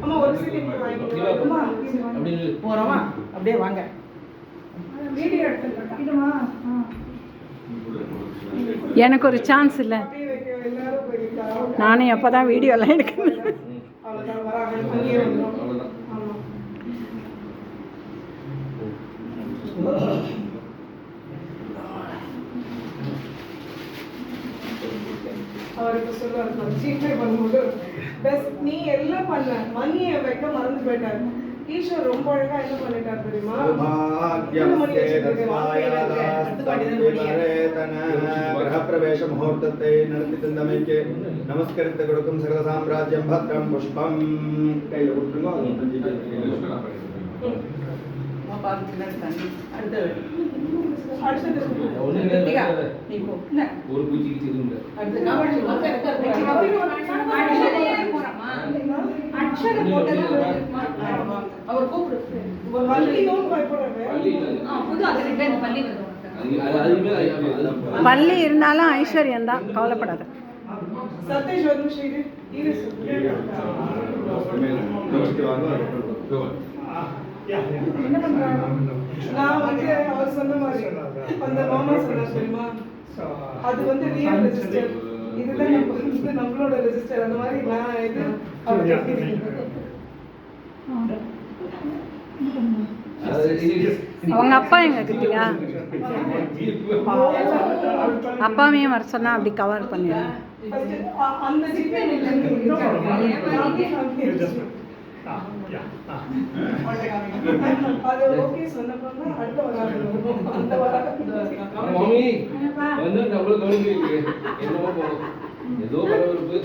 அம்மா ஒரு செகண்ட் வாங்கி போறோமா அப்படியே வாங்க வீடியோ எடுத்துட்டோமா எனக்கு ஒரு சான்ஸ் இல்லை, நானே எப்போ தான் வீடியோலாம் எடுக்கிறேன். அவருக்கு சொல்லுவார் ஜிபே பண்ணும்போது பெஸ்ட் நீ எல்லாம் பண்ண மணியை வைக்க மறந்து போயிட்டாரு. ஈஸ்வர் ரொம்ப அழகா என்ன பண்ணிட்டார் தெரியுமா? கிரகப்பிரவேச முகூர்த்தத்தை நடத்தி தந்தமைக்கு நமஸ்கரித்து கொடுக்கும் சகல சாம்ராஜ்யம் பத்ரம் புஷ்பம் கையில் கொடுத்துருங்க. பள்ளி இருந்தாலும் ஐஸ்வர்யம் தான், கவலைப்படாத. சதீஷ் ஒரு நிமிஷம் இரு. நான் வந்து அவர் சொன்ன மாதிரி அந்த மாமா சொன்னார் தெரியுமா, அது வந்து ரியல் ரெஜிஸ்டர், இதுதான் நம்மளோட ரெஜிஸ்டர். அந்த மாதிரி நான் இது அவங்க அப்பா எங்க கிட்டியா அப்பாவையும் வர சொன்னா அப்படி கவர் பண்ணிடுறேன். அந்த ஜிபே அது ஓகே சொன்னப்போ அடுத்த வாரம் அந்த வாரம் மாமி வந்து நம்மள கவனிக்கிறீங்க என்னமோ போறோம் ஏதோ பரவ இருக்கு